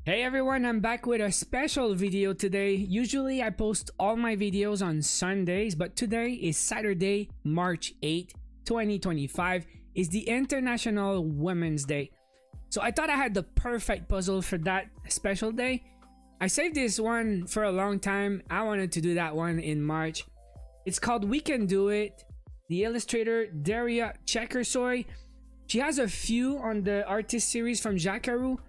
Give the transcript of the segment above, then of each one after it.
Hey everyone, I'm back with a special video today. Usually I post all my videos on Sundays, but today is Saturday, March 8, 2025, is the International Women's Day. So I thought I had the perfect puzzle for that special day. I saved this one for a long time. I wanted to do that one in March. It's called We Can Do It. The illustrator, JaCaRou. She has a few on the artist series from JaCaRou,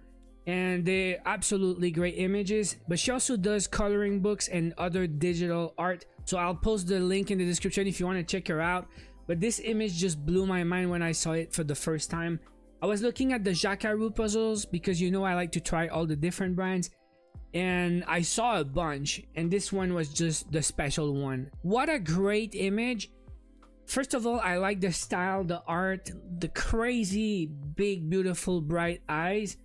and they're absolutely great images, but she also does coloring books and other digital art, so I'll post the link in the description if you want to check her out. But this image just blew my mind when I saw it for the first time. I was looking at the JaCaRou puzzles because you know I like to try all the different brands, and I saw a bunch, and this one was just the special one. What a great image. First of all, I like the style, the art, the crazy big beautiful bright eyes.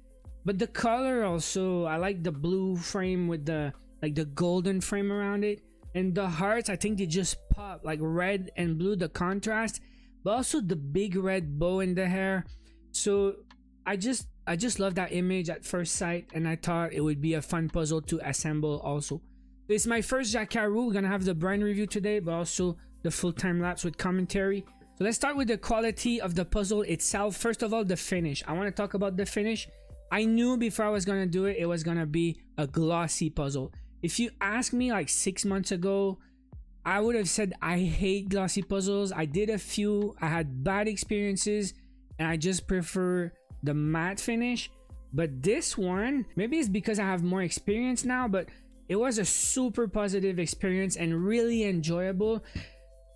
But the color also, I like the blue frame with the golden frame around it, and the hearts, I think they just pop, like red and blue, the contrast, but also the big red bow in the hair. So I just love that image at first sight, and I thought it would be a fun puzzle to assemble also. It's my first JaCaRou. We're gonna have the brand review today, but also the full time lapse with commentary. So let's start with the quality of the puzzle itself. First of all, the finish. I want to talk about the finish. I knew before I was gonna do it, it was gonna be a glossy puzzle. If you asked me like 6 months ago, I would have said I hate glossy puzzles. I did a few, I had bad experiences, and I just prefer the matte finish. But this one, maybe it's because I have more experience now, but it was a super positive experience and really enjoyable.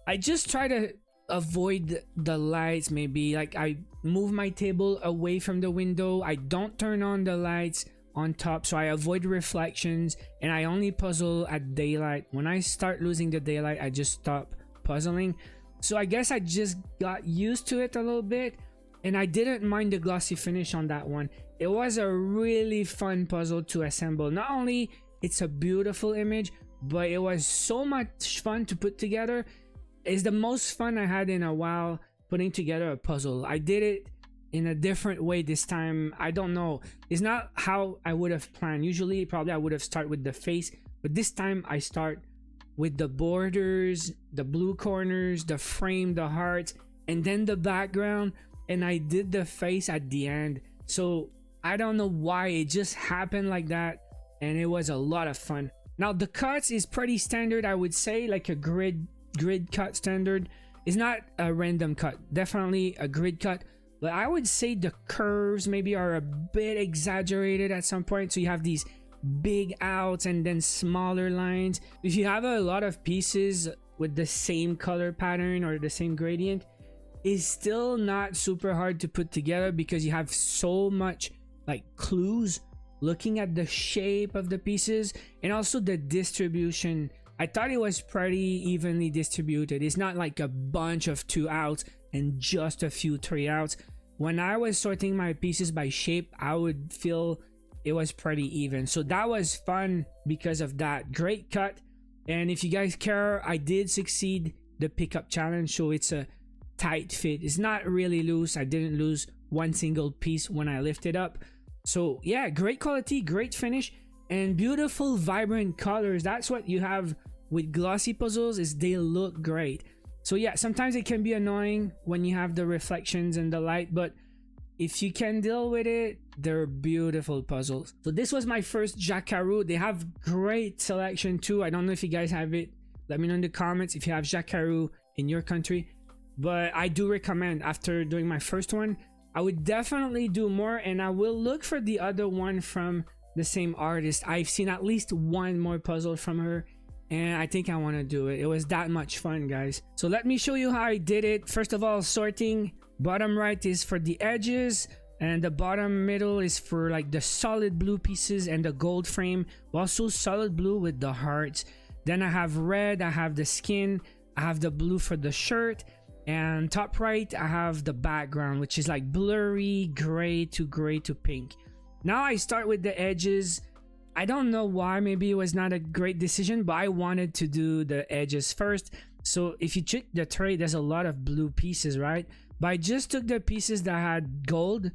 I just try to avoid the lights. Maybe like I move my table away from the window. I don't turn on the lights on top, so I avoid reflections, and I only puzzle at daylight. When I start losing the daylight, I just stop puzzling. So I guess I just got used to it a little bit, and I didn't mind the glossy finish on that one. It was a really fun puzzle to assemble. Not only it's a beautiful image, but it was so much fun to put together. It's the most fun I had in a while putting together a puzzle. I did it in a different way this time. I don't know, it's not how I would have planned. Usually probably I would have started with the face, but this time I start with the borders, the blue corners, the frame, the hearts, and then the background, and I did the face at the end. So I don't know why, it just happened like that, and it was a lot of fun. Now the cuts is pretty standard, I would say, like a grid cut standard. It's not a random cut, definitely a grid cut, but I would say the curves maybe are a bit exaggerated at some point. So you have these big outs and then smaller lines. If you have a lot of pieces with the same color pattern or the same gradient, it's still not super hard to put together because you have so much like clues looking at the shape of the pieces and also the distribution. I thought it was pretty evenly distributed. It's not like a bunch of 2 outs and just a few 3 outs. When I was sorting my pieces by shape, I would feel it was pretty even. So that was fun because of that. Great cut. And if you guys care, I did succeed the pickup challenge, so it's a tight fit. It's not really loose. I didn't lose one single piece when I lifted up. So yeah, great quality, great finish, and beautiful vibrant colors. That's what you have with glossy puzzles, is they look great. So yeah, sometimes it can be annoying when you have the reflections and the light, but if you can deal with it, they're beautiful puzzles. So this was my first JaCaRou. They have great selection too. I don't know if you guys have it, let me know in the comments if you have JaCaRou in your country, but I do recommend. After doing my first one, I would definitely do more, and I will look for the other one from the same artist. I've seen at least one more puzzle from her, and I think I want to do it. It was that much fun, guys. So let me show you how I did it. First of all, sorting. Bottom right is for the edges, and the bottom middle is for like the solid blue pieces and the gold frame, also solid blue with the hearts. Then I have red, I have the skin, I have the blue for the shirt, and top right I have the background, which is like blurry gray to pink. Now I start with the edges. I don't know why, maybe it was not a great decision, but I wanted to do the edges first. So if you check the tray, there's a lot of blue pieces, right? But I just took the pieces that had gold,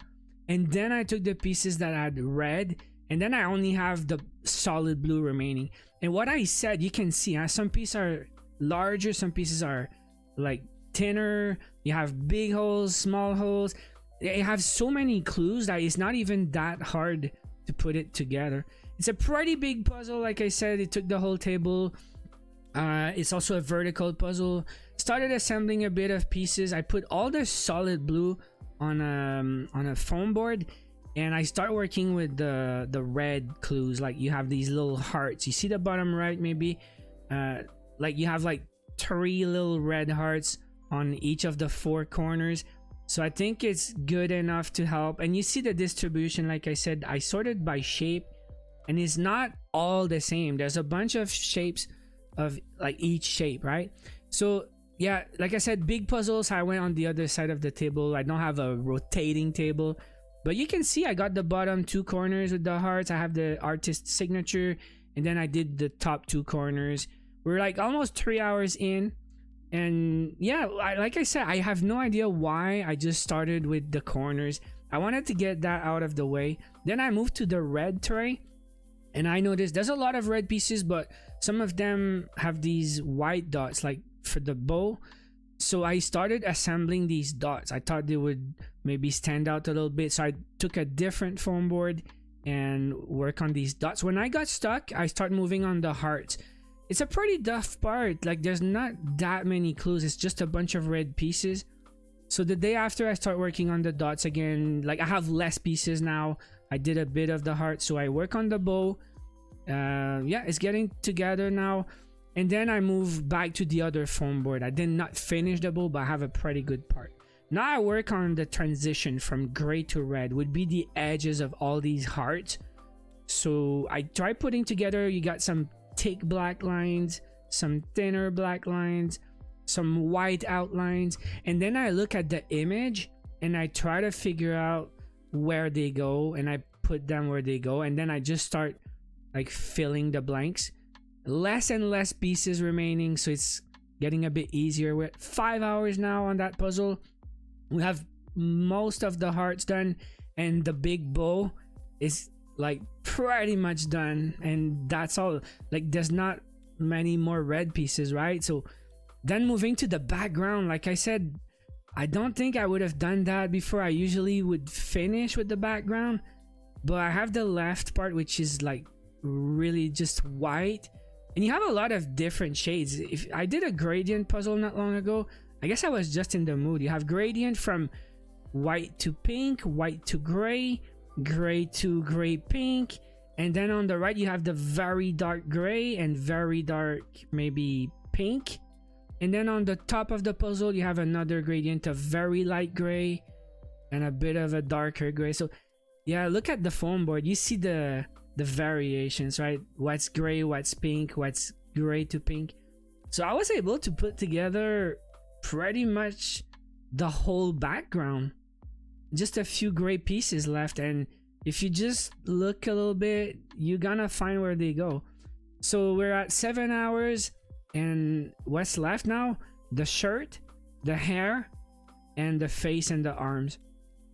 and then I took the pieces that had red, and then I only have the solid blue remaining. And what I said, you can see, some pieces are larger, some pieces are like thinner. You have big holes, small holes. It has so many clues that it's not even that hard to put it together. It's a pretty big puzzle. Like I said, it took the whole table. It's also a vertical puzzle. Started assembling a bit of pieces. I put all the solid blue on a foam board, and I start working with the red clues. Like you have these little hearts. You see the bottom right, maybe like you have like 3 little red hearts on each of the 4 corners. So I think it's good enough to help. And you see the distribution. Like I said, I sorted by shape, and it's not all the same. There's a bunch of shapes of like each shape, right? So yeah, like I said, big puzzles. I went on the other side of the table. I don't have a rotating table, but you can see I got the bottom 2 corners with the hearts. I have the artist signature, and then I did the top 2 corners. We're like almost 3 hours in, and yeah, like I said, I have no idea why I just started with the corners. I wanted to get that out of the way. Then I moved to the red tray, and I noticed there's a lot of red pieces, but some of them have these white dots, like for the bow. So I started assembling these dots. I thought they would maybe stand out a little bit, so I took a different foam board and work on these dots. When I got stuck, I start moving on the hearts. It's a pretty tough part. Like there's not that many clues. It's just a bunch of red pieces. So the day after, I start working on the dots again. Like I have less pieces now. I did a bit of the heart, so I work on the bow. Yeah, it's getting together now. And then I move back to the other foam board. I did not finish the bow, but I have a pretty good part. Now I work on the transition from gray to red, would be the edges of all these hearts. So I try putting together, you got some thick black lines, some thinner black lines, some white outlines, and then I look at the image and I try to figure out where they go, and I put them where they go, and then I just start like filling the blanks. Less and less pieces remaining, so it's getting a bit easier. We're at 5 hours now on that puzzle. We have most of the hearts done, and the big bow is like pretty much done, and that's all. Like there's not many more red pieces, right? So then moving to the background, like I said, I don't think I would have done that before. I usually would finish with the background, but I have the left part, which is like really just white, and you have a lot of different shades. If I did a gradient puzzle not long ago, I guess I was just in the mood. You have gradient from white to pink, white to gray, gray to gray pink, and then on the right you have the very dark gray and very dark maybe pink, and then on the top of the puzzle you have another gradient of very light gray and a bit of a darker gray. So yeah, look at the foam board. You see the variations, right? What's gray, what's pink, what's gray to pink. So I was able to put together pretty much the whole background. Just a few gray pieces left, and if you just look a little bit, you're gonna find where they go. So we're at 7 hours, and what's left now? The shirt, the hair, and the face and the arms.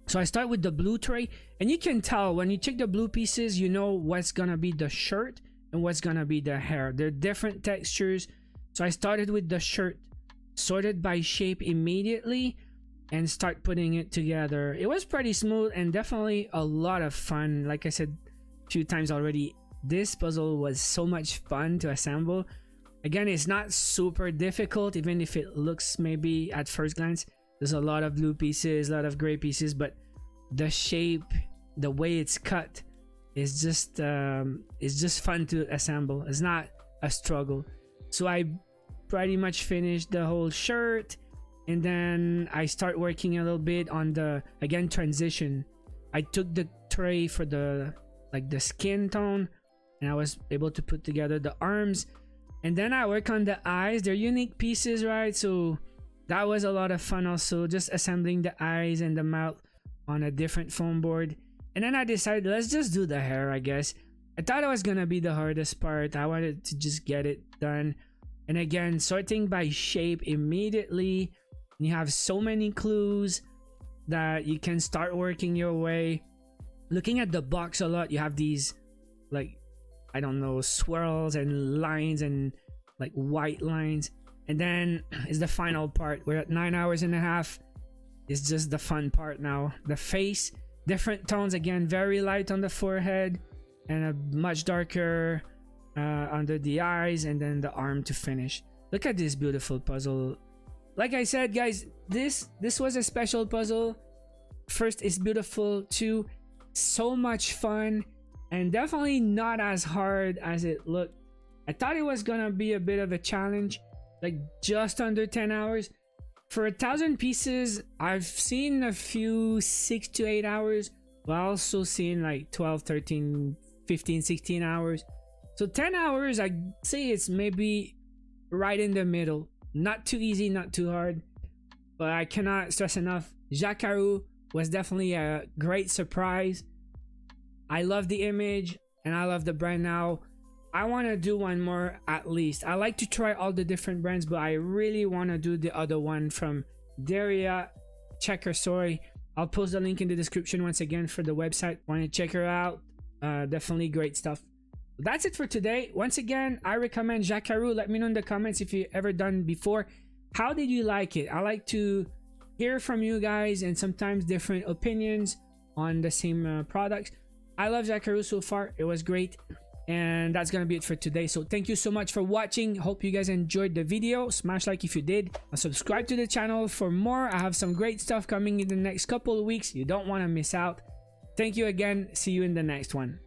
So I start with the blue tray, and you can tell when you check the blue pieces, you know what's gonna be the shirt and what's gonna be the hair. They're different textures. So I started with the shirt, sorted by shape immediately, and start putting it together. It was pretty smooth and definitely a lot of fun. Like I said a few times already, this puzzle was so much fun to assemble. Again, it's not super difficult, even if it looks maybe at first glance. There's a lot of blue pieces, a lot of gray pieces, but the shape, the way it's cut is just fun to assemble. It's not a struggle. So I pretty much finished the whole shirt, and then I start working a little bit on the, again, transition. I took the tray for the skin tone, and I was able to put together the arms, and then I work on the eyes. They're unique pieces, right? So that was a lot of fun also, just assembling the eyes and the mouth on a different foam board. And then I decided, let's just do the hair, I guess. I thought it was gonna be the hardest part. I wanted to just get it done. And again, sorting by shape immediately. You have so many clues that you can start working your way. Looking at the box a lot, you have these like, I don't know, swirls and lines and like white lines. And then is the final part. We're at 9 hours and a half. It's just the fun part now. The face, different tones again, very light on the forehead and a much darker under the eyes, and then the arm to finish. Look at this beautiful puzzle. Like I said, guys, this was a special puzzle. First, it's beautiful. Two, so much fun, and definitely not as hard as it looked. I thought it was gonna be a bit of a challenge, like just under 10 hours. For 1,000 pieces, I've seen a few 6 to 8 hours, but I also seen like 12, 13, 15, 16 hours. So 10 hours, I'd say it's maybe right in the middle. Not too easy, not too hard, but I cannot stress enough, JaCaRou was definitely a great surprise. I love the image and I love the brand now. I want to do one more at least. I like to try all the different brands, but I really want to do the other one from Daria Checker. Sorry, I'll post the link in the description once again for the website. Want to check her out? Definitely great stuff. That's it for today. Once again, I recommend JaCaRou. Let me know in the comments if you ever done before. How did you like it? I like to hear from you guys and sometimes different opinions on the same products. I love JaCaRou so far. It was great. And that's gonna be it for today. So thank you so much for watching. Hope you guys enjoyed the video. Smash like if you did. Subscribe to the channel for more. I have some great stuff coming in the next couple of weeks. You don't want to miss out. Thank you again. See you in the next one.